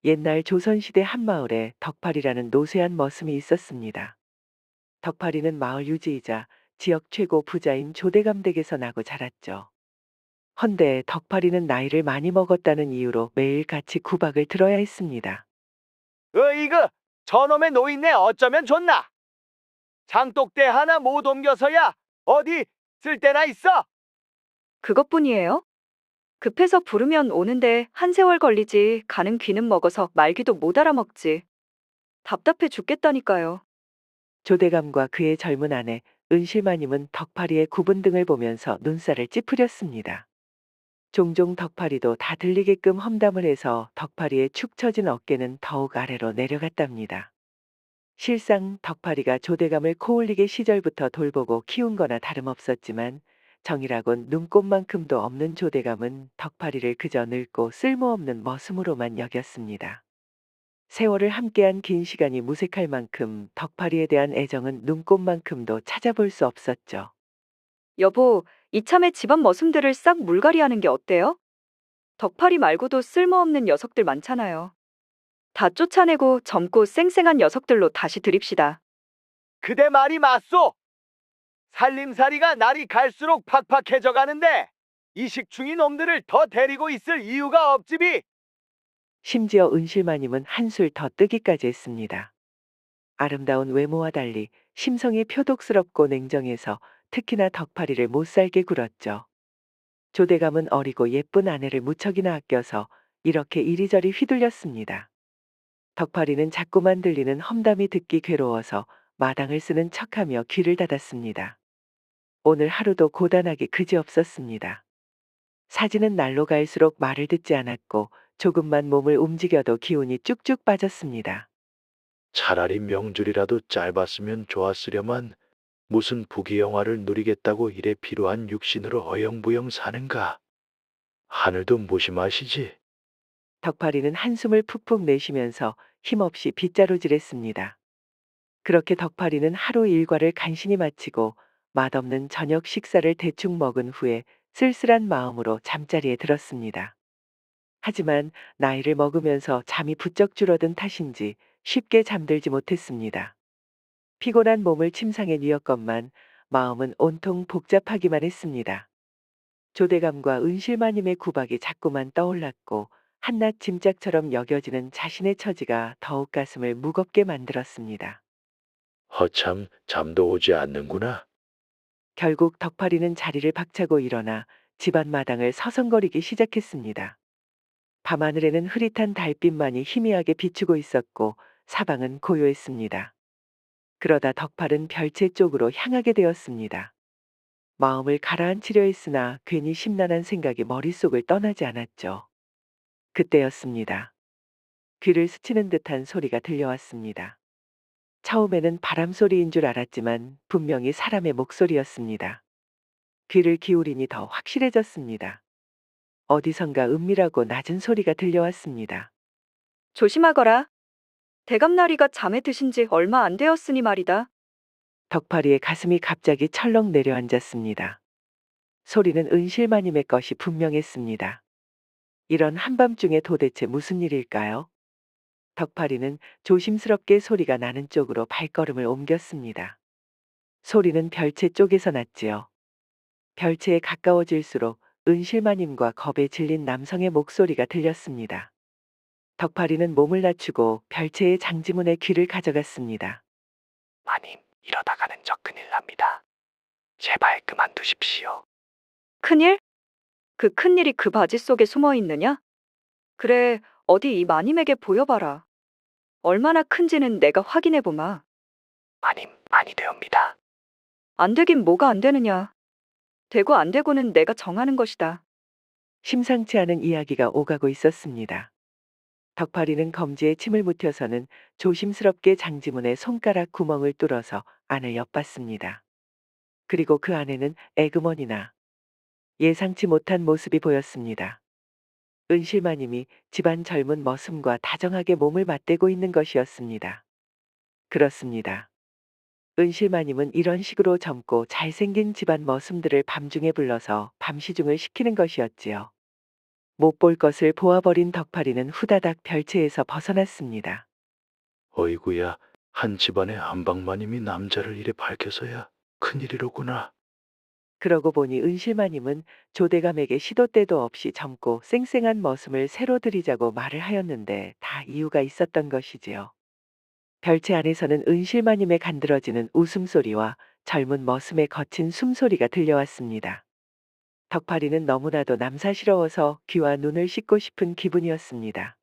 옛날 조선시대 한마을에 덕팔이라는 노쇠한 머슴이 있었습니다. 덕팔이는 마을 유지이자 지역 최고 부자인 조대감 댁에서 나고 자랐죠. 헌데 덕팔이는 나이를 많이 먹었다는 이유로 매일 같이 구박을 들어야 했습니다. 으이그 저놈의 노인네 어쩌면 좋나? 장독대 하나 못 옮겨서야 어디 쓸 데나 있어? 그것뿐이에요? 급해서 부르면 오는데 한 세월 걸리지 가는 귀는 먹어서 말귀도 못 알아먹지. 답답해 죽겠다니까요. 조대감과 그의 젊은 아내 은실마님은 덕팔이의 구분 등을 보면서 눈살을 찌푸렸습니다. 종종 덕팔이도 다 들리게끔 험담을 해서 덕팔이의 축 처진 어깨는 더욱 아래로 내려갔답니다. 실상 덕팔이가 조대감을 코올리게 시절부터 돌보고 키운 거나 다름없었지만 정이라곤 눈꼽만큼도 없는 조대감은 덕팔이를 그저 늙고 쓸모없는 머슴으로만 여겼습니다. 세월을 함께한 긴 시간이 무색할 만큼 덕팔이에 대한 애정은 눈꼽만큼도 찾아볼 수 없었죠. 여보, 이참에 집안 머슴들을 싹 물갈이하는 게 어때요? 덕팔이 말고도 쓸모없는 녀석들 많잖아요. 다 쫓아내고 젊고 쌩쌩한 녀석들로 다시 드립시다. 그대 말이 맞소. 살림살이가 날이 갈수록 팍팍해져 가는데 이식충이 놈들을 더 데리고 있을 이유가 없지비. 심지어 은실마님은 한술 더 뜨기까지 했습니다. 아름다운 외모와 달리 심성이 표독스럽고 냉정해서 특히나 덕팔이를 못살게 굴었죠. 조대감은 어리고 예쁜 아내를 무척이나 아껴서 이렇게 이리저리 휘둘렸습니다. 덕팔이는 자꾸만 들리는 험담이 듣기 괴로워서 마당을 쓰는 척하며 귀를 닫았습니다. 오늘 하루도 고단하기 그지없었습니다. 사지는 날로 갈수록 말을 듣지 않았고 조금만 몸을 움직여도 기운이 쭉쭉 빠졌습니다. 차라리 명줄이라도 짧았으면 좋았으려만 무슨 부귀영화를 누리겠다고 일에 필요한 육신으로 어영부영 사는가. 하늘도 무심하시지. 덕팔이는 한숨을 푹푹 내쉬면서 힘없이 빗자루질했습니다. 그렇게 덕팔이는 하루 일과를 간신히 마치고 맛없는 저녁 식사를 대충 먹은 후에 쓸쓸한 마음으로 잠자리에 들었습니다. 하지만 나이를 먹으면서 잠이 부쩍 줄어든 탓인지 쉽게 잠들지 못했습니다. 피곤한 몸을 침상에 뉘었건만 마음은 온통 복잡하기만 했습니다. 조대감과 은실마님의 구박이 자꾸만 떠올랐고 한낱 짐짝처럼 여겨지는 자신의 처지가 더욱 가슴을 무겁게 만들었습니다. 허참 잠도 오지 않는구나. 결국 덕팔이는 자리를 박차고 일어나 집안 마당을 서성거리기 시작했습니다. 밤하늘에는 흐릿한 달빛만이 희미하게 비추고 있었고 사방은 고요했습니다. 그러다 덕팔은 별채 쪽으로 향하게 되었습니다. 마음을 가라앉히려 했으나 괜히 심란한 생각이 머릿속을 떠나지 않았죠. 그때였습니다. 귀를 스치는 듯한 소리가 들려왔습니다. 처음에는 바람 소리인 줄 알았지만 분명히 사람의 목소리였습니다. 귀를 기울이니 더 확실해졌습니다. 어디선가 은밀하고 낮은 소리가 들려왔습니다. 조심하거라. 대감나리가 잠에 드신 지 얼마 안 되었으니 말이다. 덕팔이의 가슴이 갑자기 철렁 내려앉았습니다. 소리는 은실마님의 것이 분명했습니다. 이런 한밤중에 도대체 무슨 일일까요? 덕팔이는 조심스럽게 소리가 나는 쪽으로 발걸음을 옮겼습니다. 소리는 별채 쪽에서 났지요. 별채에 가까워질수록 은실마님과 겁에 질린 남성의 목소리가 들렸습니다. 덕팔이는 몸을 낮추고 별채의 장지문의 귀를 가져갔습니다. 마님, 이러다가는 저 큰일 납니다. 제발 그만두십시오. 큰일? 그 큰일이 그 바지 속에 숨어 있느냐? 그래, 어디 이 마님에게 보여봐라. 얼마나 큰지는 내가 확인해 보마. 마님, 많이 되옵니다. 안 되긴 뭐가 안 되느냐. 되고 안 되고는 내가 정하는 것이다. 심상치 않은 이야기가 오가고 있었습니다. 덕팔이는 검지에 침을 묻혀서는 조심스럽게 장지문의 손가락 구멍을 뚫어서 안을 엿봤습니다. 그리고 그 안에는 에그머니나 예상치 못한 모습이 보였습니다. 은실마님이 집안 젊은 머슴과 다정하게 몸을 맞대고 있는 것이었습니다. 그렇습니다. 은실마님은 이런 식으로 젊고 잘생긴 집안 머슴들을 밤중에 불러서 밤시중을 시키는 것이었지요. 못 볼 것을 보아버린 덕파리는 후다닥 별채에서 벗어났습니다. 어이구야, 한 집안의 안방마님이 남자를 이래 밝혀서야 큰일이로구나. 그러고 보니 은실마님은 조대감에게 시도 때도 없이 젊고 쌩쌩한 머슴을 새로 들이자고 말을 하였는데 다 이유가 있었던 것이지요. 별채 안에서는 은실마님의 간드러지는 웃음소리와 젊은 머슴의 거친 숨소리가 들려왔습니다. 덕파리는 너무나도 남사스러워서 귀와 눈을 씻고 싶은 기분이었습니다.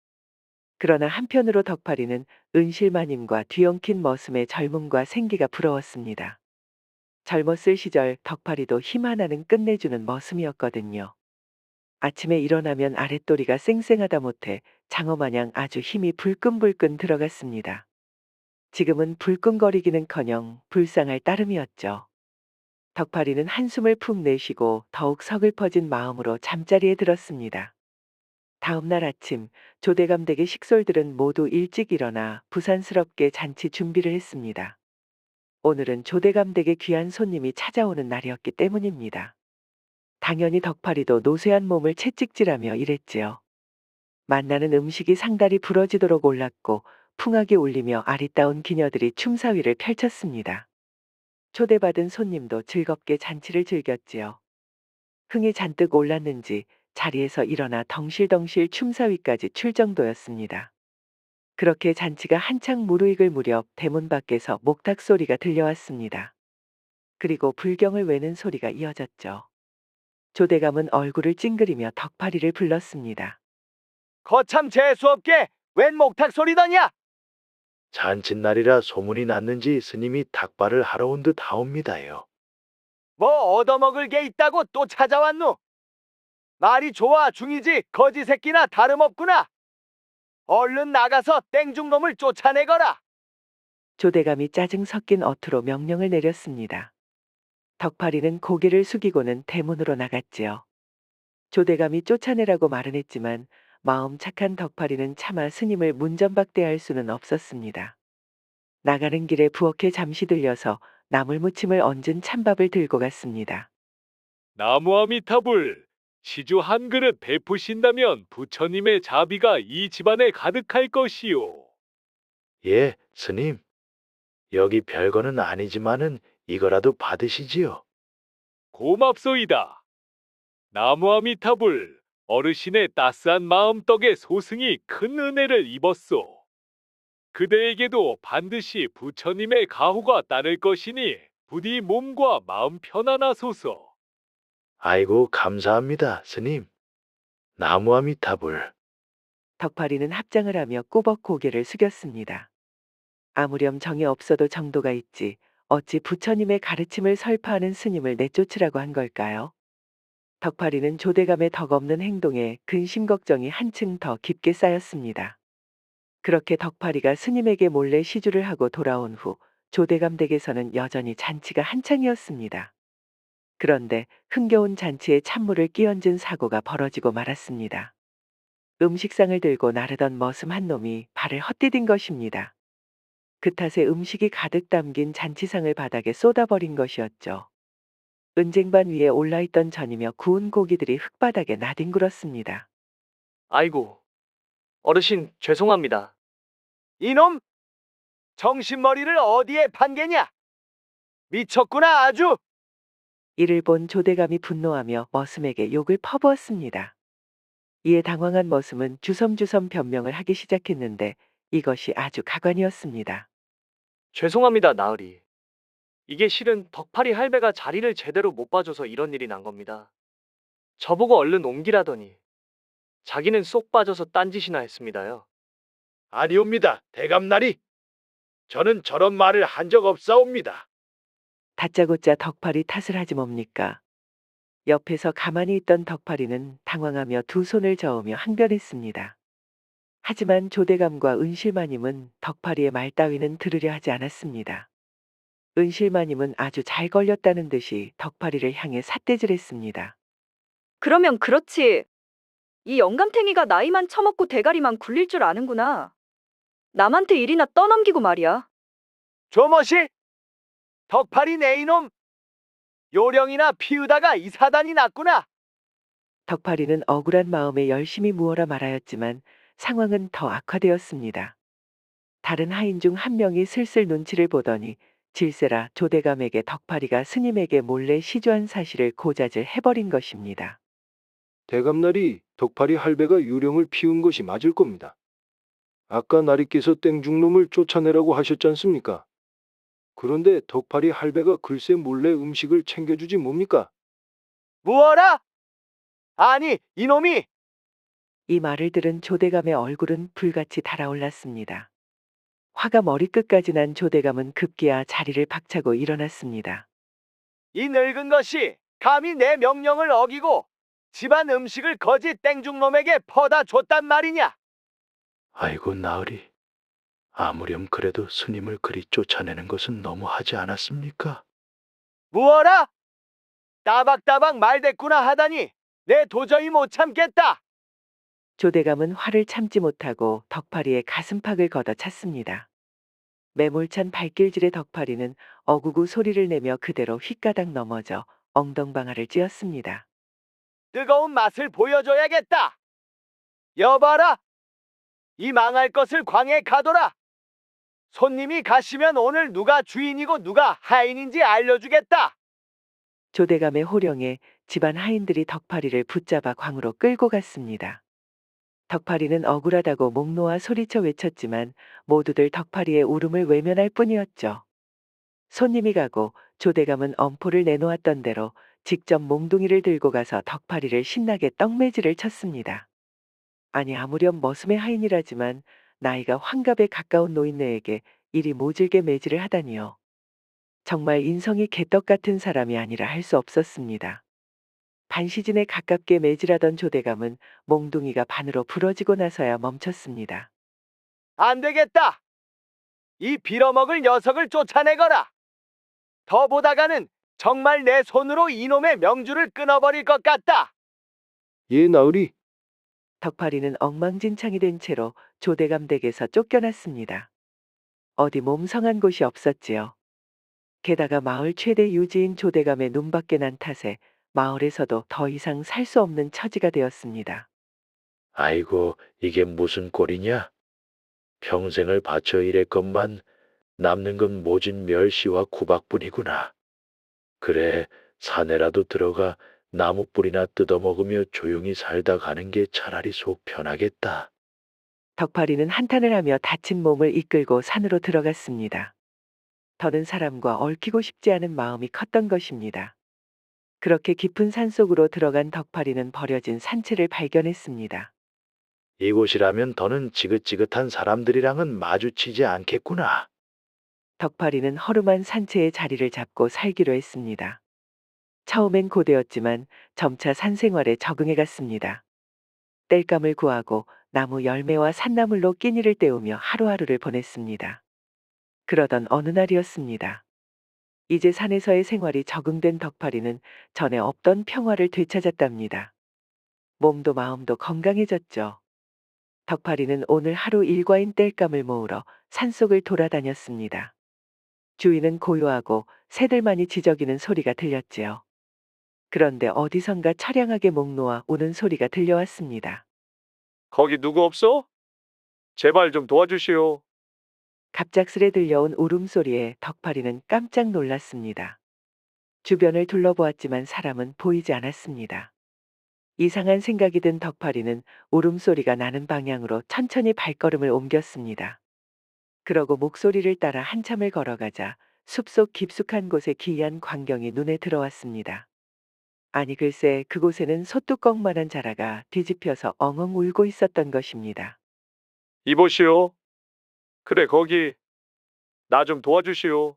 그러나 한편으로 덕파리는 은실마님과 뒤엉킨 머슴의 젊음과 생기가 부러웠습니다. 젊었을 시절 덕파리도 힘 하나는 끝내주는 머슴이었거든요. 아침에 일어나면 아랫도리가 쌩쌩하다 못해 장어마냥 아주 힘이 불끈불끈 들어갔습니다. 지금은 불끈거리기는커녕 불쌍할 따름이었죠. 덕파리는 한숨을 푹 내쉬고 더욱 서글퍼진 마음으로 잠자리에 들었습니다. 다음 날 아침 조대감 댁의 식솔들은 모두 일찍 일어나 부산스럽게 잔치 준비를 했습니다. 오늘은 조대감 댁에 귀한 손님이 찾아오는 날이었기 때문입니다. 당연히 덕파리도 노쇠한 몸을 채찍질하며 일했지요. 만나는 음식이 상다리 부러지도록 올랐고 풍악이 울리며 아리따운 기녀들이 춤사위를 펼쳤습니다. 초대받은 손님도 즐겁게 잔치를 즐겼지요. 흥이 잔뜩 올랐는지 자리에서 일어나 덩실덩실 춤사위까지 출 정도였습니다. 그렇게 잔치가 한창 무르익을 무렵 대문 밖에서 목탁 소리가 들려왔습니다. 그리고 불경을 외는 소리가 이어졌죠. 조대감은 얼굴을 찡그리며 덕파리를 불렀습니다. 거참 재수없게 웬 목탁 소리더냐? 잔칫날이라 소문이 났는지 스님이 닭발을 하러 온 듯 하옵니다요. 뭐 얻어먹을 게 있다고 또 찾아왔노? 말이 좋아 중이지 거지 새끼나 다름없구나. 얼른 나가서 땡중놈을 쫓아내거라. 조대감이 짜증 섞인 어투로 명령을 내렸습니다. 덕파리는 고개를 숙이고는 대문으로 나갔지요. 조대감이 쫓아내라고 말은 했지만 마음 착한 덕파리는 차마 스님을 문전박대할 수는 없었습니다. 나가는 길에 부엌에 잠시 들려서 나물무침을 얹은 찬밥을 들고 갔습니다. 나무아미타불, 시주 한 그릇 베푸신다면 부처님의 자비가 이 집안에 가득할 것이요. 예, 스님. 여기 별거는 아니지만은 이거라도 받으시지요. 고맙소이다. 나무아미타불, 어르신의 따스한 마음 덕에 소승이 큰 은혜를 입었소. 그대에게도 반드시 부처님의 가호가 따를 것이니 부디 몸과 마음 편안하소서. 아이고, 감사합니다, 스님. 나무아미타불. 덕파리는 합장을 하며 꾸벅 고개를 숙였습니다. 아무렴 정이 없어도 정도가 있지 어찌 부처님의 가르침을 설파하는 스님을 내쫓으라고 한 걸까요? 덕파리는 조대감의 덕없는 행동에 근심 걱정이 한층 더 깊게 쌓였습니다. 그렇게 덕파리가 스님에게 몰래 시주를 하고 돌아온 후 조대감 댁에서는 여전히 잔치가 한창이었습니다. 그런데 흥겨운 잔치에 찬물을 끼얹은 사고가 벌어지고 말았습니다. 음식상을 들고 나르던 머슴 한 놈이 발을 헛디딘 것입니다. 그 탓에 음식이 가득 담긴 잔치상을 바닥에 쏟아버린 것이었죠. 은쟁반 위에 올라있던 전이며 구운 고기들이 흙바닥에 나뒹굴었습니다. 아이고, 어르신 죄송합니다. 이놈! 정신머리를 어디에 판게냐? 미쳤구나 아주! 이를 본 조대감이 분노하며 머슴에게 욕을 퍼부었습니다. 이에 당황한 머슴은 주섬주섬 변명을 하기 시작했는데 이것이 아주 가관이었습니다. 죄송합니다, 나으리. 이게 실은 덕파리 할배가 자리를 제대로 못 봐줘서 이런 일이 난 겁니다. 저보고 얼른 옮기라더니 자기는 쏙 빠져서 딴짓이나 했습니다요. 아니옵니다, 대감나리. 저는 저런 말을 한 적 없사옵니다. 다짜고짜 덕파리 탓을 하지 뭡니까? 옆에서 가만히 있던 덕파리는 당황하며 두 손을 저으며 항변했습니다. 하지만 조대감과 은실마님은 덕파리의 말 따위는 들으려 하지 않았습니다. 은실마님은 아주 잘 걸렸다는 듯이 덕파리를 향해 삿대질했습니다. 그러면 그렇지. 이 영감탱이가 나이만 처먹고 대가리만 굴릴 줄 아는구나. 남한테 일이나 떠넘기고 말이야. 조머시! 덕파리 내 이놈! 요령이나 피우다가 이 사단이 났구나. 덕파리는 억울한 마음에 열심히 무어라 말하였지만 상황은 더 악화되었습니다. 다른 하인 중 한 명이 슬슬 눈치를 보더니 질세라 조대감에게 덕파리가 스님에게 몰래 시주한 사실을 고자질 해버린 것입니다. 대감날이 덕파리 할배가 유령을 피운 것이 맞을 겁니다. 아까 나리께서 땡중놈을 쫓아내라고 하셨지 않습니까? 그런데 덕파리 할배가 글쎄 몰래 음식을 챙겨주지 뭡니까? 무어라? 아니, 이놈이! 이 말을 들은 조대감의 얼굴은 불같이 달아올랐습니다. 화가 머리끝까지 난 조대감은 급기야 자리를 박차고 일어났습니다. 이 늙은 것이 감히 내 명령을 어기고 집안 음식을 거짓 땡중놈에게 퍼다 줬단 말이냐? 아이고 나으리. 아무렴 그래도 스님을 그리 쫓아내는 것은 너무하지 않았습니까? 무어라? 따박따박 말대꾸나 하다니 내 도저히 못 참겠다. 조대감은 화를 참지 못하고 덕파리의 가슴팍을 걷어찼습니다. 매몰찬 발길질의 덕파리는 어구구 소리를 내며 그대로 휙가닥 넘어져 엉덩방아를 찧었습니다. 뜨거운 맛을 보여줘야겠다. 여봐라. 이 망할 것을 광에 가둬라. 손님이 가시면 오늘 누가 주인이고 누가 하인인지 알려주겠다. 조대감의 호령에 집안 하인들이 덕파리를 붙잡아 광으로 끌고 갔습니다. 덕파리는 억울하다고 목 놓아 소리쳐 외쳤지만 모두들 덕파리의 울음을 외면할 뿐이었죠. 손님이 가고 조대감은 엄포를 내놓았던 대로 직접 몽둥이를 들고 가서 덕파리를 신나게 떡매질을 쳤습니다. 아니 아무렴 머슴의 하인이라지만 나이가 환갑에 가까운 노인네에게 이리 모질게 매질을 하다니요. 정말 인성이 개떡 같은 사람이 아니라 할 수 없었습니다. 반시진에 가깝게 매질하던 조대감은 몽둥이가 반으로 부러지고 나서야 멈췄습니다. 안 되겠다. 이 빌어먹을 녀석을 쫓아내거라. 더 보다가는 정말 내 손으로 이놈의 명주를 끊어버릴 것 같다. 예, 나으리. 덕파리는 엉망진창이 된 채로 조대감 댁에서 쫓겨났습니다. 어디 몸성한 곳이 없었지요. 게다가 마을 최대 유지인 조대감의 눈밖에 난 탓에 마을에서도 더 이상 살 수 없는 처지가 되었습니다. 아이고 이게 무슨 꼴이냐? 평생을 바쳐 일했건만 남는 건 모진 멸시와 구박뿐이구나. 그래 사내라도 들어가 나무 뿌리나 뜯어먹으며 조용히 살다 가는 게 차라리 속 편하겠다. 덕파리는 한탄을 하며 다친 몸을 이끌고 산으로 들어갔습니다. 더는 사람과 얽히고 싶지 않은 마음이 컸던 것입니다. 그렇게 깊은 산속으로 들어간 덕파리는 버려진 산채를 발견했습니다. 이곳이라면 더는 지긋지긋한 사람들이랑은 마주치지 않겠구나. 덕파리는 허름한 산채의 자리를 잡고 살기로 했습니다. 처음엔 고되었지만 점차 산생활에 적응해 갔습니다. 땔감을 구하고 나무 열매와 산나물로 끼니를 때우며 하루하루를 보냈습니다. 그러던 어느 날이었습니다. 이제 산에서의 생활이 적응된 덕파리는 전에 없던 평화를 되찾았답니다. 몸도 마음도 건강해졌죠. 덕파리는 오늘 하루 일과인 땔감을 모으러 산속을 돌아다녔습니다. 주위는 고요하고 새들만이 지저귀는 소리가 들렸지요. 그런데 어디선가 처량하게 목 놓아 우는 소리가 들려왔습니다. 거기 누구 없어? 제발 좀 도와주시오. 갑작스레 들려온 울음소리에 덕파리는 깜짝 놀랐습니다. 주변을 둘러보았지만 사람은 보이지 않았습니다. 이상한 생각이 든 덕파리는 울음소리가 나는 방향으로 천천히 발걸음을 옮겼습니다. 그러고 목소리를 따라 한참을 걸어가자 숲속 깊숙한 곳의 기이한 광경이 눈에 들어왔습니다. 아니 글쎄 그곳에는 소뚜껑만한 자라가 뒤집혀서 엉엉 울고 있었던 것입니다. 이보시오. 그래 거기. 나 좀 도와주시오.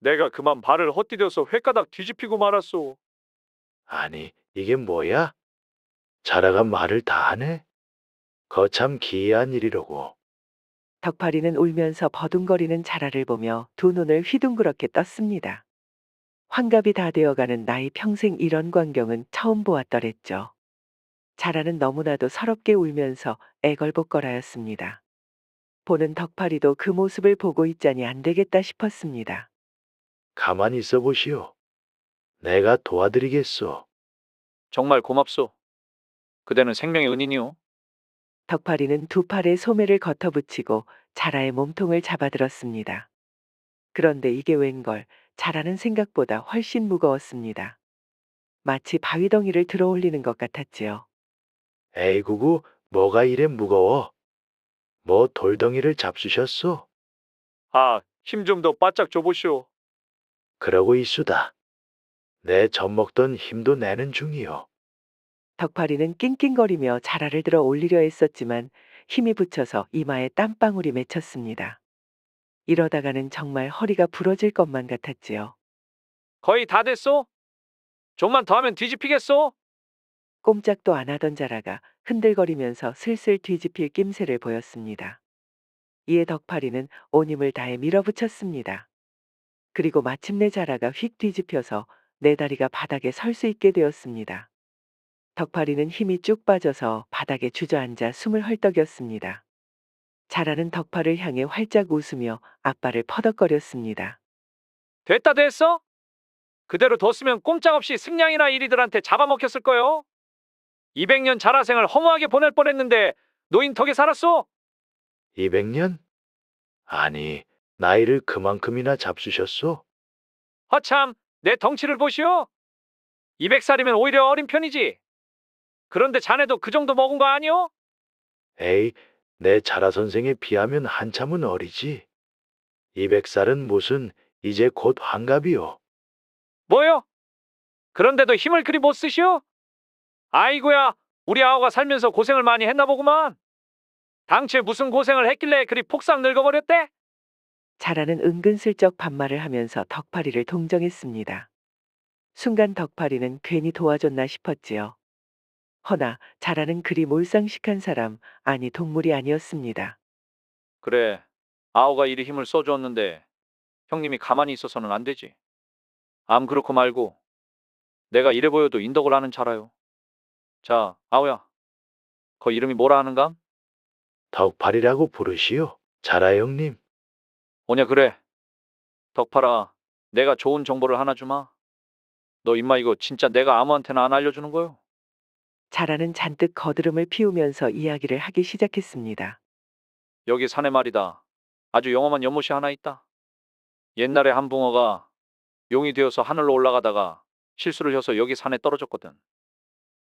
내가 그만 발을 헛디뎌서 횟가닥 뒤집히고 말았소. 아니 이게 뭐야? 자라가 말을 다 하네? 거참 기이한 일이로고. 덕파리는 울면서 버둥거리는 자라를 보며 두 눈을 휘둥그렇게 떴습니다. 환갑이 다 되어가는 나이 평생 이런 광경은 처음 보았더랬죠. 자라는 너무나도 서럽게 울면서 애걸복걸하였습니다. 보는 덕파리도 그 모습을 보고 있자니 안 되겠다 싶었습니다. 가만히 있어 보시오. 내가 도와드리겠소. 정말 고맙소. 그대는 생명의 은인이오. 덕파리는 두 팔에 소매를 걷어붙이고 자라의 몸통을 잡아들었습니다. 그런데 이게 웬걸, 자라는 생각보다 훨씬 무거웠습니다. 마치 바위덩이를 들어 올리는 것 같았지요. 에이구구, 뭐가 이래 무거워? 뭐 돌덩이를 잡수셨소? 아, 힘 좀 더 바짝 줘보시오. 그러고 있수다. 내 젖먹던 힘도 내는 중이요. 덕파리는 낑낑거리며 자라를 들어 올리려 했었지만 힘이 붙여서 이마에 땀방울이 맺혔습니다. 이러다가는 정말 허리가 부러질 것만 같았지요. 거의 다 됐소? 좀만 더 하면 뒤집히겠소? 꼼짝도 안 하던 자라가 흔들거리면서 슬슬 뒤집힐 낌새를 보였습니다. 이에 덕파리는 온 힘을 다해 밀어붙였습니다. 그리고 마침내 자라가 휙 뒤집혀서 네 다리가 바닥에 설 수 있게 되었습니다. 덕파리는 힘이 쭉 빠져서 바닥에 주저앉아 숨을 헐떡였습니다. 자라는 덕파를 향해 활짝 웃으며 앞발을 퍼덕거렸습니다. 됐다 됐어? 그대로 뒀으면 꼼짝없이 승냥이나 이리들한테 잡아먹혔을 거요. 200년 자라생을 허무하게 보낼 뻔했는데 노인 덕에 살았소? 200년? 아니, 나이를 그만큼이나 잡수셨소? 허참, 내 덩치를 보시오. 200살이면 오히려 어린 편이지. 그런데 자네도 그 정도 먹은 거 아니오? 에이, 내 자라 선생에 비하면 한참은 어리지. 200살은 무슨, 이제 곧 환갑이요. 뭐요? 그런데도 힘을 그리 못 쓰시오? 아이고야, 우리 아우가 살면서 고생을 많이 했나 보구만. 당최 무슨 고생을 했길래 그리 폭삭 늙어버렸대? 자라는 은근슬쩍 반말을 하면서 덕파리를 동정했습니다. 순간 덕파리는 괜히 도와줬나 싶었지요. 허나 자라는 그리 몰상식한 사람, 아니 동물이 아니었습니다. 그래, 아우가 이리 힘을 써주었는데 형님이 가만히 있어서는 안 되지. 암 그렇고 말고 내가 이래 보여도 인덕을 아는 자라요. 자, 아우야, 거 이름이 뭐라 하는감? 덕팔이라고 부르시오. 자라 형님. 오냐 그래. 덕팔아, 내가 좋은 정보를 하나 주마. 너 임마 이거 진짜 내가 아무한테나 안 알려주는 거요. 자라는 잔뜩 거드름을 피우면서 이야기를 하기 시작했습니다. 여기 산에 말이다. 아주 영험한 연못이 하나 있다. 옛날에 한 붕어가 용이 되어서 하늘로 올라가다가 실수를 해서 여기 산에 떨어졌거든.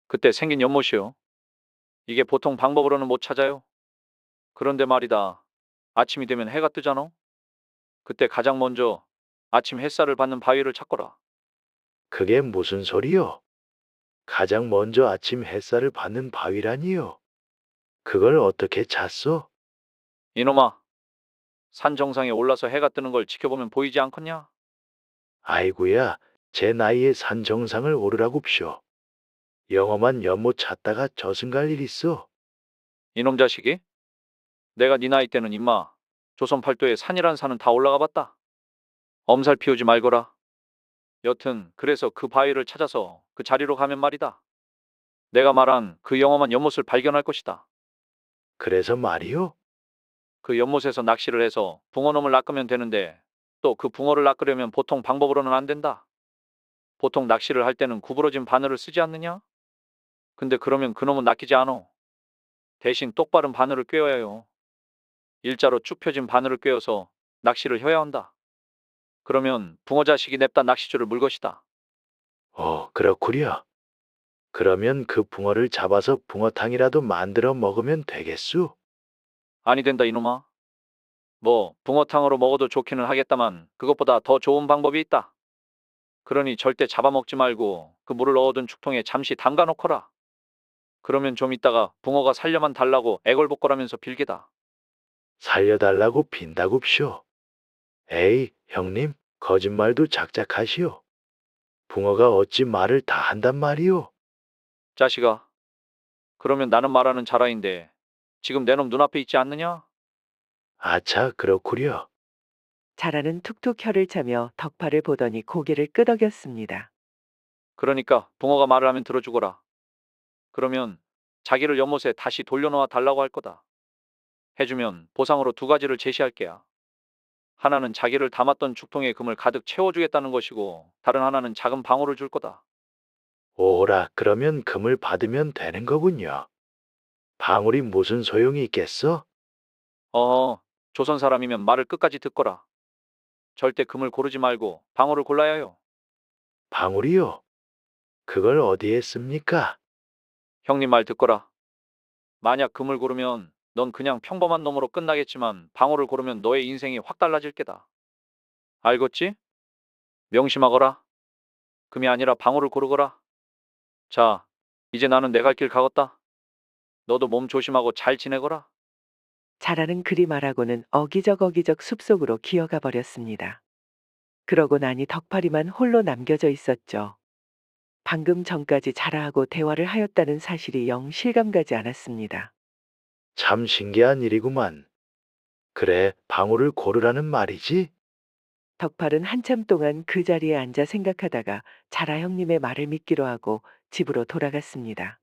그때 생긴 연못이요. 이게 보통 방법으로는 못 찾아요. 그런데 말이다. 아침이 되면 해가 뜨잖아. 그때 가장 먼저 아침 햇살을 받는 바위를 찾거라. 그게 무슨 소리요? 가장 먼저 아침 햇살을 받는 바위라니요. 그걸 어떻게 찾소? 이놈아, 산 정상에 올라서 해가 뜨는 걸 지켜보면 보이지 않겠냐? 아이구야, 제 나이에 산 정상을 오르라고쇼. 영험한 연못 찾다가 저승 갈 일 있어. 이놈 자식이? 내가 네 나이 때는 임마 조선 팔도에 산이란 산은 다 올라가 봤다. 엄살 피우지 말거라. 여튼 그래서 그 바위를 찾아서 그 자리로 가면 말이다. 내가 말한 그 영험한 연못을 발견할 것이다. 그래서 말이요? 그 연못에서 낚시를 해서 붕어놈을 낚으면 되는데 또 그 붕어를 낚으려면 보통 방법으로는 안 된다. 보통 낚시를 할 때는 구부러진 바늘을 쓰지 않느냐? 근데 그러면 그놈은 낚이지 않어. 대신 똑바른 바늘을 꿰어야 해요. 일자로 쭉 펴진 바늘을 꿰어서 낚시를 해야 한다. 그러면 붕어 자식이 냅다 낚시줄을 물 것이다. 그렇구려. 그러면 그 붕어를 잡아서 붕어탕이라도 만들어 먹으면 되겠수? 아니 된다 이놈아. 뭐 붕어탕으로 먹어도 좋기는 하겠다만 그것보다 더 좋은 방법이 있다. 그러니 절대 잡아먹지 말고 그 물을 넣어둔 죽통에 잠시 담가 놓거라. 그러면 좀 있다가 붕어가 살려만 달라고 애걸복걸하면서 빌게다. 살려달라고 빈다굽쇼. 에이, 형님, 거짓말도 작작하시오. 붕어가 어찌 말을 다 한단 말이오? 자식아, 그러면 나는 말하는 자라인데 지금 내 놈 눈앞에 있지 않느냐? 아차, 그렇구려. 자라는 툭툭 혀를 차며 덕파를 보더니 고개를 끄덕였습니다. 그러니까 붕어가 말을 하면 들어주거라. 그러면 자기를 연못에 다시 돌려놓아 달라고 할 거다. 해주면 보상으로 두 가지를 제시할게야. 하나는 자기를 담았던 죽통에 금을 가득 채워주겠다는 것이고 다른 하나는 작은 방울을 줄 거다. 오라, 그러면 금을 받으면 되는 거군요. 방울이 무슨 소용이 있겠어? 조선 사람이면 말을 끝까지 듣거라. 절대 금을 고르지 말고 방어를 골라야 해요. 방울이요? 그걸 어디에 씁니까? 형님 말 듣거라. 만약 금을 고르면 넌 그냥 평범한 놈으로 끝나겠지만 방어를 고르면 너의 인생이 확 달라질 게다. 알겠지? 명심하거라. 금이 아니라 방어를 고르거라. 자, 이제 나는 내 갈 길 가겠다. 너도 몸 조심하고 잘 지내거라. 잘하는 그리 말하고는 어기적 숲속으로 기어가 버렸습니다. 그러고 나니 덕파리만 홀로 남겨져 있었죠. 방금 전까지 자라하고 대화를 하였다는 사실이 영 실감가지 않았습니다. 참 신기한 일이구만. 그래, 방울을 고르라는 말이지? 덕팔은 한참 동안 그 자리에 앉아 생각하다가 자라 형님의 말을 믿기로 하고 집으로 돌아갔습니다.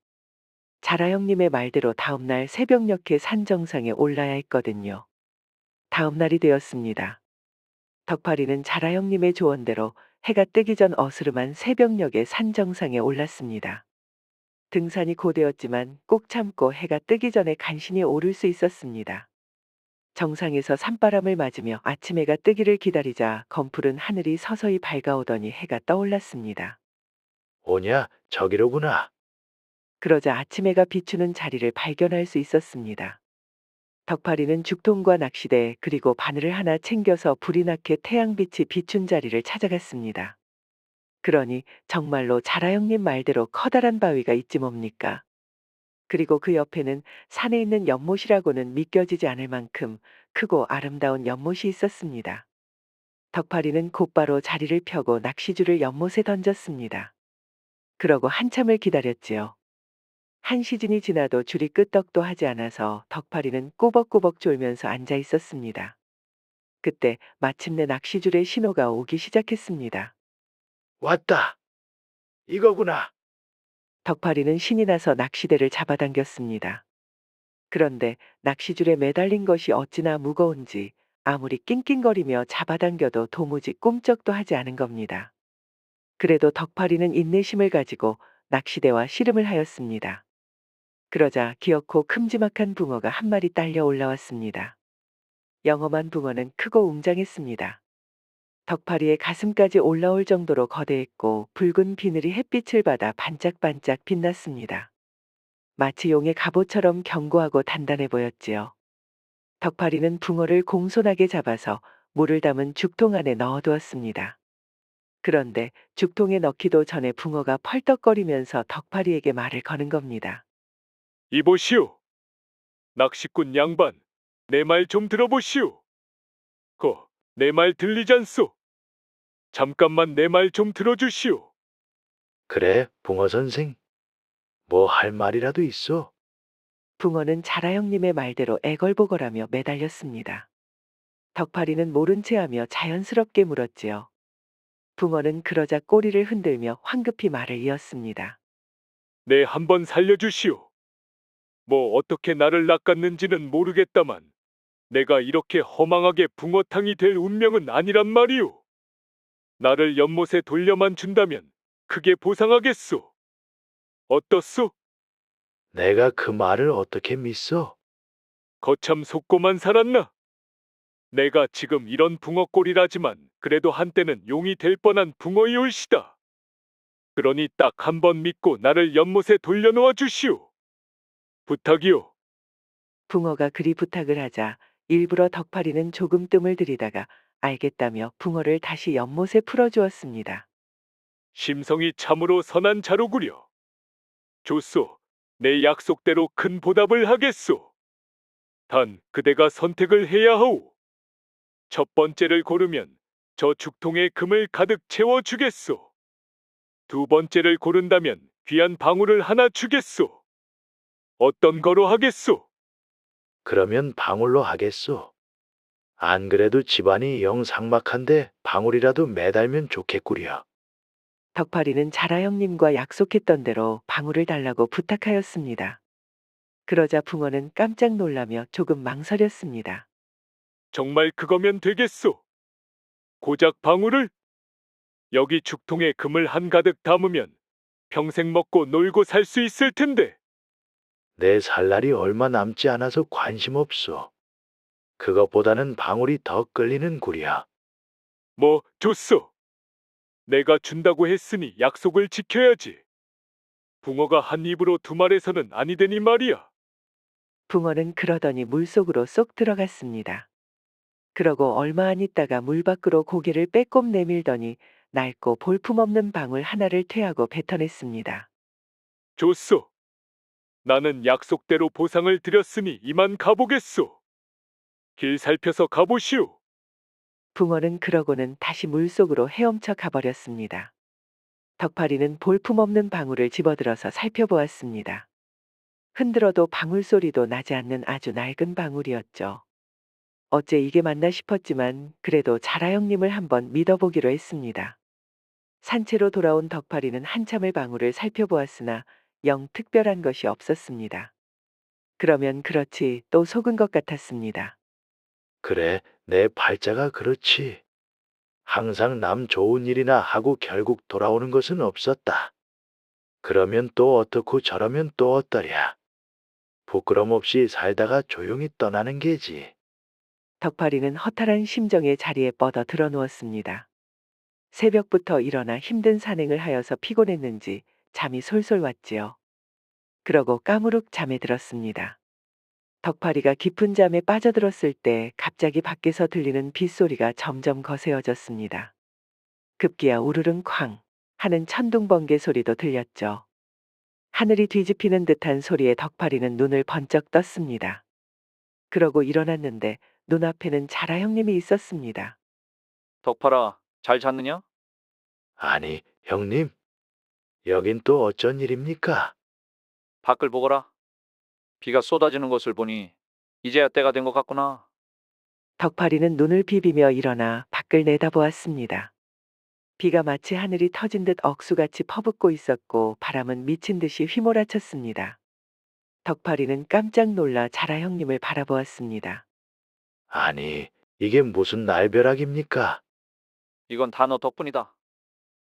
자라 형님의 말대로 다음날 새벽녘에 산 정상에 올라야 했거든요. 다음날이 되었습니다. 덕팔이는 자라 형님의 조언대로 해가 뜨기 전 어스름한 새벽녘에 산 정상에 올랐습니다. 등산이 고되었지만 꼭 참고 해가 뜨기 전에 간신히 오를 수 있었습니다. 정상에서 산바람을 맞으며 아침 해가 뜨기를 기다리자 검푸른 하늘이 서서히 밝아오더니 해가 떠올랐습니다. 오냐, 저기로구나. 그러자 아침 해가 비추는 자리를 발견할 수 있었습니다. 덕파리는 죽통과 낚시대 그리고 바늘을 하나 챙겨서 불이 나게 태양빛이 비춘 자리를 찾아갔습니다. 그러니 정말로 자라 형님 말대로 커다란 바위가 있지 뭡니까? 그리고 그 옆에는 산에 있는 연못이라고는 믿겨지지 않을 만큼 크고 아름다운 연못이 있었습니다. 덕파리는 곧바로 자리를 펴고 낚시줄을 연못에 던졌습니다. 그러고 한참을 기다렸지요. 한 시즌이 지나도 줄이 끄떡도 하지 않아서 덕파리는 꼬벅꼬벅 졸면서 앉아 있었습니다. 그때 마침내 낚시줄의 신호가 오기 시작했습니다. 왔다. 이거구나. 덕파리는 신이 나서 낚시대를 잡아당겼습니다. 그런데 낚시줄에 매달린 것이 어찌나 무거운지 아무리 낑낑거리며 잡아당겨도 도무지 꼼짝도 하지 않은 겁니다. 그래도 덕파리는 인내심을 가지고 낚시대와 씨름을 하였습니다. 그러자 기어코 큼지막한 붕어가 한 마리 딸려 올라왔습니다. 영험한 붕어는 크고 웅장했습니다. 덕파리의 가슴까지 올라올 정도로 거대했고 붉은 비늘이 햇빛을 받아 반짝반짝 빛났습니다. 마치 용의 갑옷처럼 견고하고 단단해 보였지요. 덕파리는 붕어를 공손하게 잡아서 물을 담은 죽통 안에 넣어두었습니다. 그런데 죽통에 넣기도 전에 붕어가 펄떡거리면서 덕파리에게 말을 거는 겁니다. 이보시오. 낚시꾼 양반, 내 말 좀 들어보시오. 내 말 들리잖소. 잠깐만 내 말 좀 들어주시오. 그래, 붕어 선생. 뭐 할 말이라도 있어? 붕어는 자라 형님의 말대로 애걸보걸하며 매달렸습니다. 덕파리는 모른 체하며 자연스럽게 물었지요. 붕어는 그러자 꼬리를 흔들며 황급히 말을 이었습니다. 네, 한번 살려주시오. 뭐 어떻게 나를 낚았는지는 모르겠다만 내가 이렇게 허망하게 붕어탕이 될 운명은 아니란 말이오. 나를 연못에 돌려만 준다면 크게 보상하겠소. 어떻소? 내가 그 말을 어떻게 믿어? 거참 속고만 살았나? 내가 지금 이런 붕어꼴이라지만 그래도 한때는 용이 될 뻔한 붕어이올시다. 그러니 딱 한 번 믿고 나를 연못에 돌려놓아 주시오. 부탁이오. 붕어가 그리 부탁을 하자 일부러 덕파리는 조금 뜸을 들이다가 알겠다며 붕어를 다시 연못에 풀어주었습니다. 심성이 참으로 선한 자로구려. 좋소. 내 약속대로 큰 보답을 하겠소. 단 그대가 선택을 해야 하오. 첫 번째를 고르면 저 죽통에 금을 가득 채워주겠소. 두 번째를 고른다면 귀한 방울을 하나 주겠소. 어떤 거로 하겠소? 그러면 방울로 하겠소. 안 그래도 집안이 영 삭막한데 방울이라도 매달면 좋겠구려. 덕파리는 자라 형님과 약속했던 대로 방울을 달라고 부탁하였습니다. 그러자 붕어는 깜짝 놀라며 조금 망설였습니다. 정말 그거면 되겠소. 고작 방울을? 여기 죽통에 금을 한가득 담으면 평생 먹고 놀고 살 수 있을 텐데. 내 살 날이 얼마 남지 않아서 관심 없어. 그것보다는 방울이 더 끌리는 굴이야. 뭐 줬어. 내가 준다고 했으니 약속을 지켜야지. 붕어가 한 입으로 두 말해서는 아니 되니 말이야. 붕어는 그러더니 물속으로 쏙 들어갔습니다. 그러고 얼마 안 있다가 물 밖으로 고개를 빼꼼 내밀더니 낡고 볼품없는 방울 하나를 퇴하고 뱉어냈습니다. 줬어. 나는 약속대로 보상을 드렸으니 이만 가보겠소. 길 살펴서 가보시오. 붕어는 그러고는 다시 물속으로 헤엄쳐 가버렸습니다. 덕파리는 볼품없는 방울을 집어들어서 살펴보았습니다. 흔들어도 방울 소리도 나지 않는 아주 낡은 방울이었죠. 어째 이게 맞나 싶었지만 그래도 자라 형님을 한번 믿어보기로 했습니다. 산채로 돌아온 덕파리는 한참을 방울을 살펴보았으나 영 특별한 것이 없었습니다. 그러면 그렇지 또 속은 것 같았습니다. 그래, 내 팔자가 그렇지. 항상 남 좋은 일이나 하고 결국 돌아오는 것은 없었다. 그러면 또 어떻고 저러면 또 어떠랴. 부끄럼 없이 살다가 조용히 떠나는 게지. 덕파리는 허탈한 심정에 자리에 뻗어 드러 누웠습니다. 새벽부터 일어나 힘든 산행을 하여서 피곤했는지 잠이 솔솔 왔지요. 그러고 까무룩 잠에 들었습니다. 덕파리가 깊은 잠에 빠져들었을 때 갑자기 밖에서 들리는 빗소리가 점점 거세어졌습니다. 급기야 우르릉 쾅 하는 천둥번개 소리도 들렸죠. 하늘이 뒤집히는 듯한 소리에 덕파리는 눈을 번쩍 떴습니다. 그러고 일어났는데 눈앞에는 자라 형님이 있었습니다. 덕팔아, 잘 잤느냐? 아니, 형님. 여긴 또 어쩐 일입니까? 밖을 보거라. 비가 쏟아지는 것을 보니 이제야 때가 된 것 같구나. 덕파리는 눈을 비비며 일어나 밖을 내다보았습니다. 비가 마치 하늘이 터진 듯 억수같이 퍼붓고 있었고 바람은 미친 듯이 휘몰아쳤습니다. 덕파리는 깜짝 놀라 자라 형님을 바라보았습니다. 아니, 이게 무슨 날벼락입니까? 이건 다 너 덕분이다.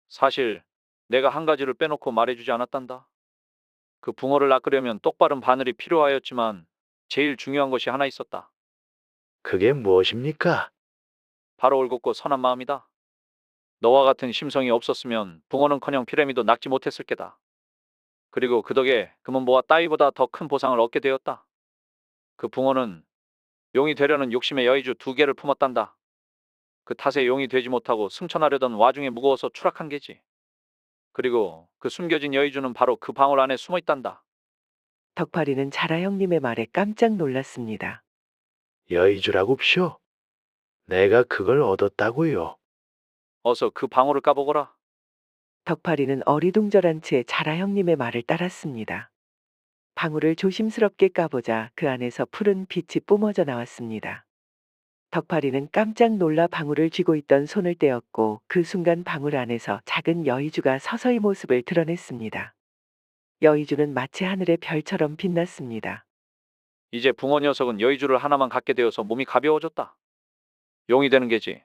사실 내가 한 가지를 빼놓고 말해주지 않았단다. 그 붕어를 낚으려면 똑바른 바늘이 필요하였지만 제일 중요한 것이 하나 있었다. 그게 무엇입니까? 바로 올곧고 선한 마음이다. 너와 같은 심성이 없었으면 붕어는커녕 피라미도 낚지 못했을 게다. 그리고 그 덕에 금은보와 따위보다 더 큰 보상을 얻게 되었다. 그 붕어는 용이 되려는 욕심에 여의주 두 개를 품었단다. 그 탓에 용이 되지 못하고 승천하려던 와중에 무거워서 추락한 게지. 그리고 그 숨겨진 여의주는 바로 그 방울 안에 숨어 있단다. 덕파리는 자라 형님의 말에 깜짝 놀랐습니다. 여의주라고쇼? 내가 그걸 얻었다고요. 어서 그 방울을 까보거라. 덕파리는 어리둥절한 채 자라 형님의 말을 따랐습니다. 방울을 조심스럽게 까보자 그 안에서 푸른 빛이 뿜어져 나왔습니다. 덕파리는 깜짝 놀라 방울을 쥐고 있던 손을 떼었고 그 순간 방울 안에서 작은 여의주가 서서히 모습을 드러냈습니다. 여의주는 마치 하늘의 별처럼 빛났습니다. 이제 붕어 녀석은 여의주를 하나만 갖게 되어서 몸이 가벼워졌다. 용이 되는 게지.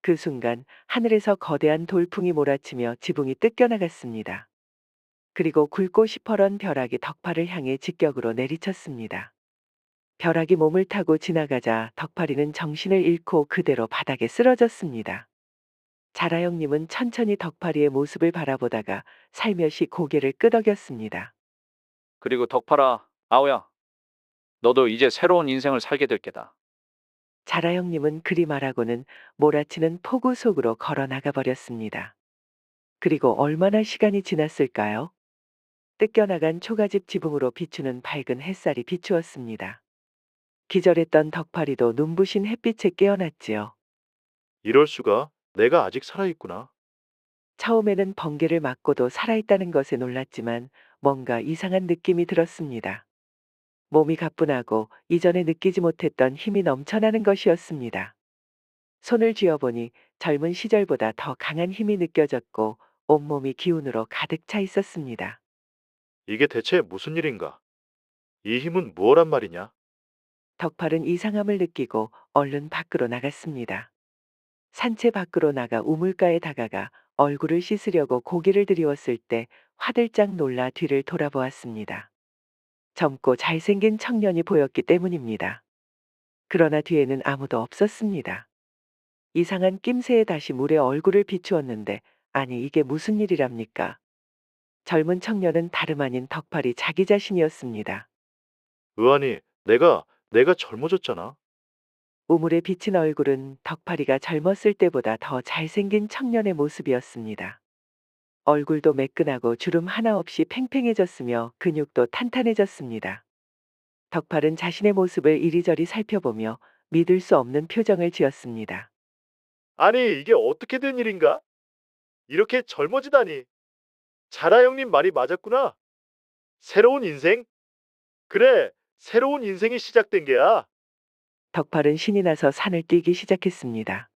그 순간 하늘에서 거대한 돌풍이 몰아치며 지붕이 뜯겨나갔습니다. 그리고 굵고 시퍼런 벼락이 덕파를 향해 직격으로 내리쳤습니다. 벼락이 몸을 타고 지나가자 덕파리는 정신을 잃고 그대로 바닥에 쓰러졌습니다. 자라 형님은 천천히 덕파리의 모습을 바라보다가 살며시 고개를 끄덕였습니다. 그리고 덕팔아, 아오야. 너도 이제 새로운 인생을 살게 될 게다. 자라 형님은 그리 말하고는 몰아치는 폭우 속으로 걸어 나가 버렸습니다. 그리고 얼마나 시간이 지났을까요? 뜯겨나간 초가집 지붕으로 비추는 밝은 햇살이 비추었습니다. 기절했던 덕파리도 눈부신 햇빛에 깨어났지요. 이럴 수가? 내가 아직 살아있구나. 처음에는 번개를 맞고도 살아있다는 것에 놀랐지만 뭔가 이상한 느낌이 들었습니다. 몸이 가뿐하고 이전에 느끼지 못했던 힘이 넘쳐나는 것이었습니다. 손을 쥐어보니 젊은 시절보다 더 강한 힘이 느껴졌고 온몸이 기운으로 가득 차 있었습니다. 이게 대체 무슨 일인가? 이 힘은 뭐란 말이냐? 덕팔은 이상함을 느끼고 얼른 밖으로 나갔습니다. 산채 밖으로 나가 우물가에 다가가 얼굴을 씻으려고 고개를 들이웠을 때 화들짝 놀라 뒤를 돌아보았습니다. 젊고 잘생긴 청년이 보였기 때문입니다. 그러나 뒤에는 아무도 없었습니다. 이상한 낌새에 다시 물에 얼굴을 비추었는데 아니 이게 무슨 일이랍니까? 젊은 청년은 다름 아닌 덕팔이 자기 자신이었습니다. 의원이 내가 젊어졌잖아. 우물에 비친 얼굴은 덕팔이가 젊었을 때보다 더 잘생긴 청년의 모습이었습니다. 얼굴도 매끈하고 주름 하나 없이 팽팽해졌으며 근육도 탄탄해졌습니다. 덕팔은 자신의 모습을 이리저리 살펴보며 믿을 수 없는 표정을 지었습니다. 아니, 이게 어떻게 된 일인가? 이렇게 젊어지다니. 자라 형님 말이 맞았구나. 새로운 인생? 그래, 새로운 인생이 시작된 게야. 덕팔은 신이 나서 산을 뛰기 시작했습니다.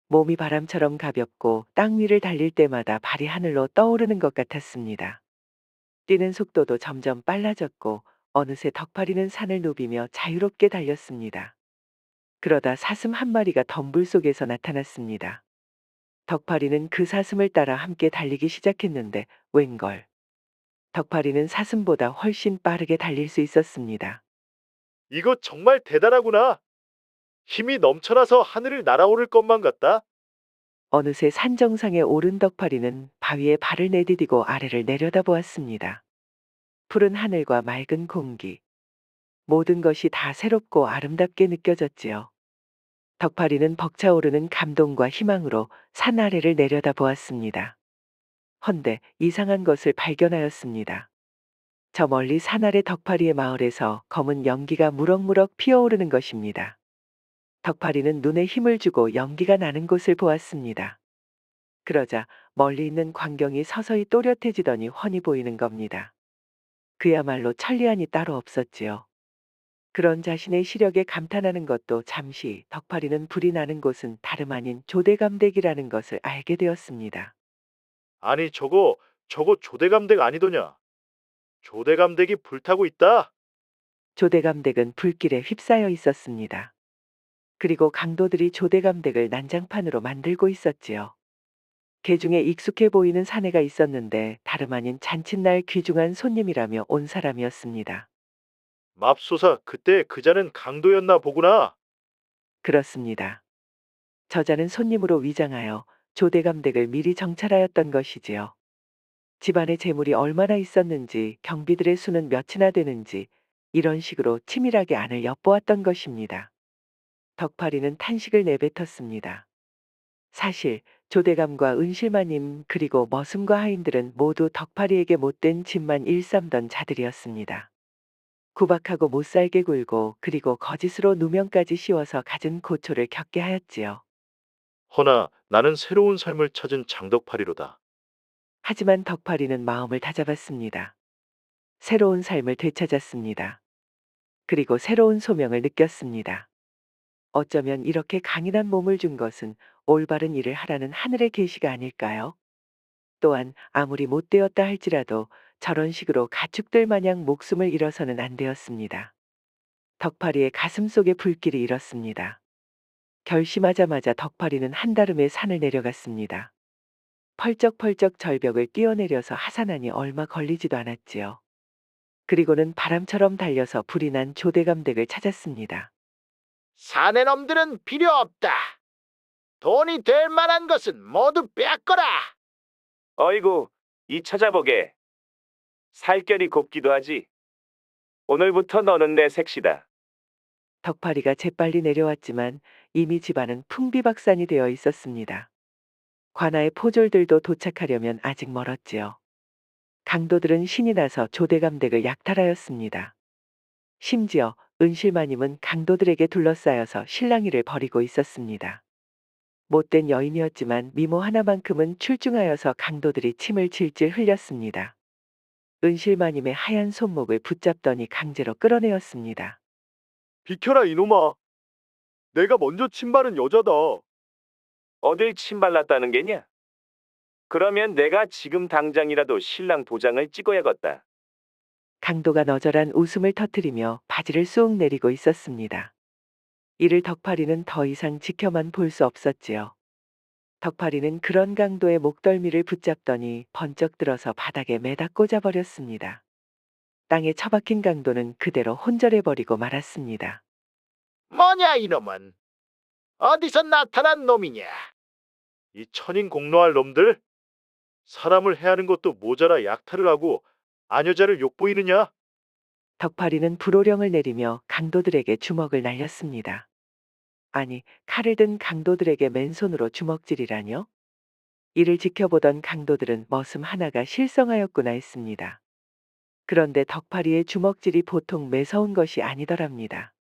몸이 바람처럼 가볍고 땅 위를 달릴 때마다 발이 하늘로 떠오르는 것 같았습니다. 뛰는 속도도 점점 빨라졌고 어느새 덕팔이는 산을 누비며 자유롭게 달렸습니다. 그러다 사슴 한 마리가 덤불 속에서 나타났습니다. 덕팔이는 그 사슴을 따라 함께 달리기 시작했는데 웬걸. 덕팔이는 사슴보다 훨씬 빠르게 달릴 수 있었습니다. 이거 정말 대단하구나. 힘이 넘쳐나서 하늘을 날아오를 것만 같다. 어느새 산 정상에 오른 덕팔이는 바위에 발을 내디디고 아래를 내려다보았습니다. 푸른 하늘과 맑은 공기. 모든 것이 다 새롭고 아름답게 느껴졌지요. 덕팔이는 벅차오르는 감동과 희망으로 산 아래를 내려다보았습니다. 헌데 이상한 것을 발견하였습니다. 저 멀리 산 아래 덕팔이의 마을에서 검은 연기가 무럭무럭 피어오르는 것입니다. 덕팔이는 눈에 힘을 주고 연기가 나는 곳을 보았습니다. 그러자 멀리 있는 광경이 서서히 또렷해지더니 훤히 보이는 겁니다. 그야말로 천리안이 따로 없었지요. 그런 자신의 시력에 감탄하는 것도 잠시 덕팔이는 불이 나는 곳은 다름 아닌 조대감댁이라는 것을 알게 되었습니다. 아니, 저거 조대감댁 아니더냐? 조대감댁이 불타고 있다. 조대감댁은 불길에 휩싸여 있었습니다. 그리고 강도들이 조대감댁을 난장판으로 만들고 있었지요. 개중에 익숙해 보이는 사내가 있었는데 다름 아닌 잔칫날 귀중한 손님이라며 온 사람이었습니다. 맙소사, 그때 그자는 강도였나 보구나. 그렇습니다. 저자는 손님으로 위장하여 조대감댁을 미리 정찰하였던 것이지요. 집안에 재물이 얼마나 있었는지, 경비들의 수는 몇이나 되는지 이런 식으로 치밀하게 안을 엿보았던 것입니다. 덕팔이는 탄식을 내뱉었습니다. 사실 조대감과 은실마님 그리고 머슴과 하인들은 모두 덕팔이에게 못된 짓만 일삼던 자들이었습니다. 구박하고 못살게 굴고 그리고 거짓으로 누명까지 씌워서 갖은 고초를 겪게 하였지요. 허나 나는 새로운 삶을 찾은 장덕팔이로다. 하지만 덕팔이는 마음을 다잡았습니다. 새로운 삶을 되찾았습니다. 그리고 새로운 소명을 느꼈습니다. 어쩌면 이렇게 강인한 몸을 준 것은 올바른 일을 하라는 하늘의 계시가 아닐까요? 또한 아무리 못되었다 할지라도 저런 식으로 가축들 마냥 목숨을 잃어서는 안 되었습니다. 덕팔이의 가슴 속에 불길이 일었습니다. 결심하자마자 덕팔이는 한달음에 산을 내려갔습니다. 펄쩍펄쩍 절벽을 뛰어내려서 하산하니 얼마 걸리지도 않았지요. 그리고는 바람처럼 달려서 불이 난 조대감댁을 찾았습니다. 사내놈들은 필요 없다. 돈이 될 만한 것은 모두 빼앗거라. 어이구, 이 찾아보게. 살결이 곱기도 하지. 오늘부터 너는 내 색시다. 덕팔이가 재빨리 내려왔지만 이미 집안은 풍비박산이 되어 있었습니다. 관아의 포졸들도 도착하려면 아직 멀었지요. 강도들은 신이 나서 조대감댁을 약탈하였습니다. 심지어 은실마님은 강도들에게 둘러싸여서 실랑이를 벌이고 있었습니다. 못된 여인이었지만 미모 하나만큼은 출중하여서 강도들이 침을 질질 흘렸습니다. 은실마님의 하얀 손목을 붙잡더니 강제로 끌어내었습니다. 비켜라 이놈아. 내가 먼저 침발은 여자다. 어딜 침발랐다는 게냐? 그러면 내가 지금 당장이라도 신랑 도장을 찍어야겠다. 강도가 너절한 웃음을 터뜨리며 바지를 쑥 내리고 있었습니다. 이를 덕팔이는 더 이상 지켜만 볼 수 없었지요. 덕파리는 그런 강도의 목덜미를 붙잡더니 번쩍 들어서 바닥에 매다 꽂아버렸습니다. 땅에 처박힌 강도는 그대로 혼절해버리고 말았습니다. 뭐냐 이놈은? 어디서 나타난 놈이냐? 이 천인 공노할 놈들? 사람을 해하는 것도 모자라 약탈을 하고 아녀자를 욕보이느냐? 덕파리는 불호령을 내리며 강도들에게 주먹을 날렸습니다. 아니, 칼을 든 강도들에게 맨손으로 주먹질이라뇨? 이를 지켜보던 강도들은 머슴 하나가 실성하였구나 했습니다. 그런데 덕파리의 주먹질이 보통 매서운 것이 아니더랍니다.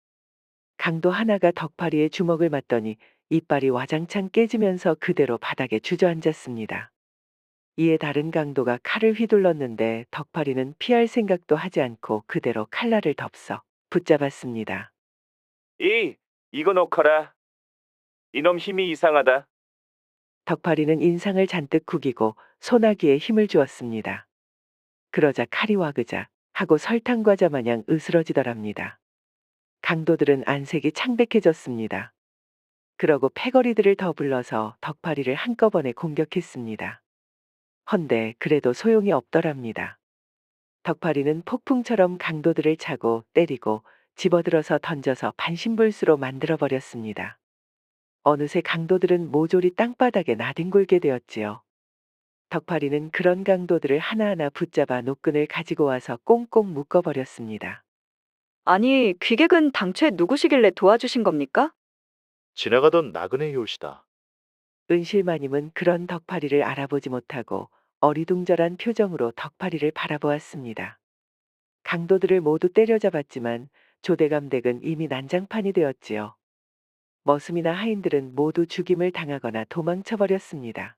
강도 하나가 덕파리의 주먹을 맞더니 이빨이 와장창 깨지면서 그대로 바닥에 주저앉았습니다. 이에 다른 강도가 칼을 휘둘렀는데 덕파리는 피할 생각도 하지 않고 그대로 칼날을 덥석 붙잡았습니다. 이거 놓거라. 이놈 힘이 이상하다. 덕파리는 인상을 잔뜩 구기고 소나기에 힘을 주었습니다. 그러자 칼이 와그작 하고 설탕과자 마냥 으스러지더랍니다. 강도들은 안색이 창백해졌습니다. 그러고 패거리들을 더 불러서 덕파리를 한꺼번에 공격했습니다. 헌데 그래도 소용이 없더랍니다. 덕파리는 폭풍처럼 강도들을 차고 때리고 집어들어서 던져서 반신불수로 만들어버렸습니다. 어느새 강도들은 모조리 땅바닥에 나뒹굴게 되었지요. 덕파리는 그런 강도들을 하나하나 붙잡아 노끈을 가지고 와서 꽁꽁 묶어버렸습니다. 아니, 귀객은 당최 누구시길래 도와주신 겁니까? 지나가던 나그네 요시다. 은실마님은 그런 덕파리를 알아보지 못하고 어리둥절한 표정으로 덕파리를 바라보았습니다. 강도들을 모두 때려잡았지만 조대감 댁은 이미 난장판이 되었지요. 머슴이나 하인들은 모두 죽임을 당하거나 도망쳐버렸습니다.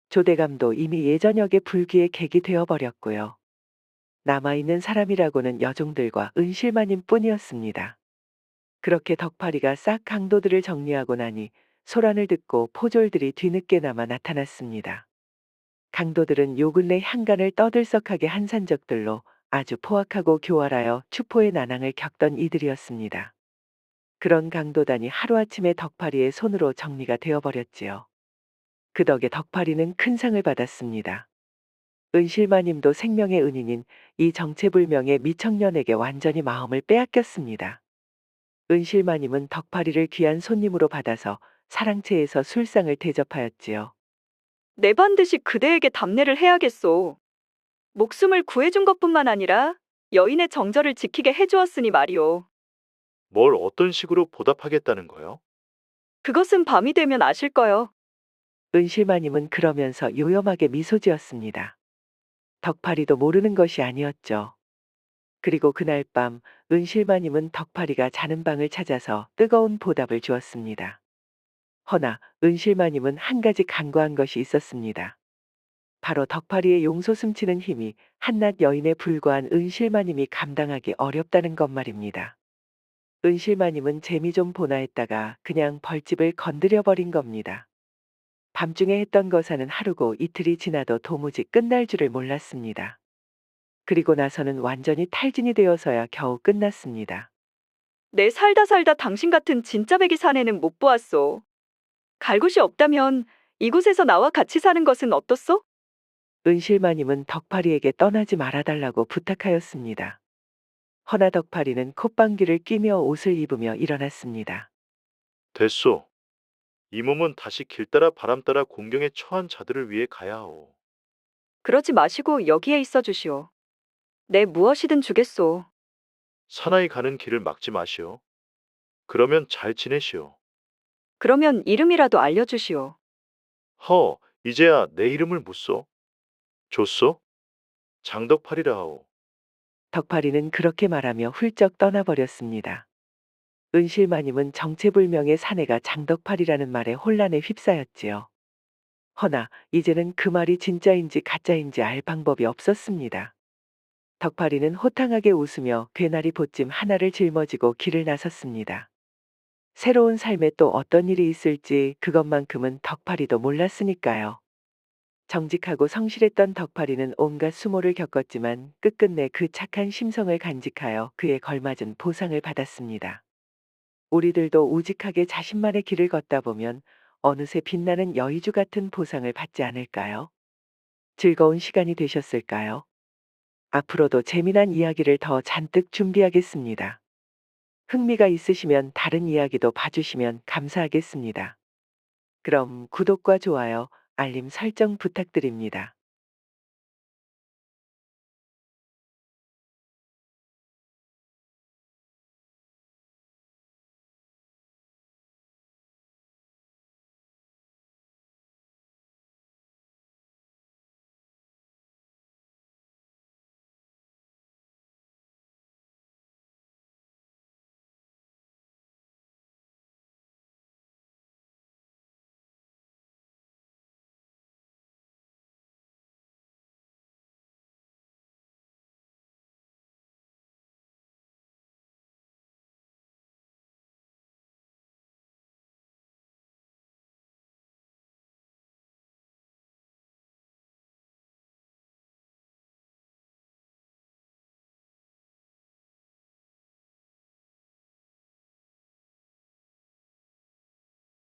조대감도 이미 예전역의 불귀의 객이 되어버렸고요. 남아있는 사람이라고는 여종들과 은실마님 뿐이었습니다. 그렇게 덕파리가 싹 강도들을 정리하고 나니 소란을 듣고 포졸들이 뒤늦게나마 나타났습니다. 강도들은 요 근래 향간을 떠들썩하게 한 산적들로 아주 포악하고 교활하여 추포의 난항을 겪던 이들이었습니다. 그런 강도단이 하루아침에 덕파리의 손으로 정리가 되어버렸지요. 그 덕에 덕파리는 큰 상을 받았습니다. 은실마님도 생명의 은인인 이 정체불명의 미청년에게 완전히 마음을 빼앗겼습니다. 은실마님은 덕파리를 귀한 손님으로 받아서 사랑채에서 술상을 대접하였지요. 내 반드시 그대에게 답례를 해야겠소. 목숨을 구해준 것뿐만 아니라 여인의 정절을 지키게 해주었으니 말이오. 뭘 어떤 식으로 보답하겠다는 거요? 그것은 밤이 되면 아실 거요. 은실마님은 그러면서 요염하게 미소 지었습니다. 덕파리도 모르는 것이 아니었죠. 그리고 그날 밤 은실마님은 덕파리가 자는 방을 찾아서 뜨거운 보답을 주었습니다. 허나 은실마님은 한 가지 간과한 것이 있었습니다. 바로 덕파리의 용소 숨치는 힘이 한낱 여인에 불과한 은실마님이 감당하기 어렵다는 것 말입니다. 은실마님은 재미 좀 보나 했다가 그냥 벌집을 건드려 버린 겁니다. 밤중에 했던 거사는 하루고 이틀이 지나도 도무지 끝날 줄을 몰랐습니다. 그리고 나서는 완전히 탈진이 되어서야 겨우 끝났습니다. 내 살다 살다 당신 같은 진짜 배기 사내는 못 보았소. 갈 곳이 없다면 이곳에서 나와 같이 사는 것은 어떻소? 은실마님은 덕파리에게 떠나지 말아달라고 부탁하였습니다. 허나 덕파리는 콧방귀를 뀌며 옷을 입으며 일어났습니다. 됐소. 이 몸은 다시 길 따라 바람 따라 공경에 처한 자들을 위해 가야 하오. 그러지 마시고 여기에 있어 주시오. 내 무엇이든 주겠소. 사나이 가는 길을 막지 마시오. 그러면 잘 지내시오. 그러면 이름이라도 알려주시오. 허, 이제야 내 이름을 묻소. 좋소? 장덕팔이라 하오. 덕파리는 그렇게 말하며 훌쩍 떠나버렸습니다. 은실마님은 정체불명의 사내가 장덕팔이라는 말에 혼란에 휩싸였지요. 허나 이제는 그 말이 진짜인지 가짜인지 알 방법이 없었습니다. 덕파리는 호탕하게 웃으며 괴나리 보찜 하나를 짊어지고 길을 나섰습니다. 새로운 삶에 또 어떤 일이 있을지 그것만큼은 덕파리도 몰랐으니까요. 정직하고 성실했던 덕파리는 온갖 수모를 겪었지만 끝끝내 그 착한 심성을 간직하여 그에 걸맞은 보상을 받았습니다. 우리들도 우직하게 자신만의 길을 걷다 보면 어느새 빛나는 여의주 같은 보상을 받지 않을까요? 즐거운 시간이 되셨을까요? 앞으로도 재미난 이야기를 더 잔뜩 준비하겠습니다. 흥미가 있으시면 다른 이야기도 봐주시면 감사하겠습니다. 그럼 구독과 좋아요, 알림 설정 부탁드립니다.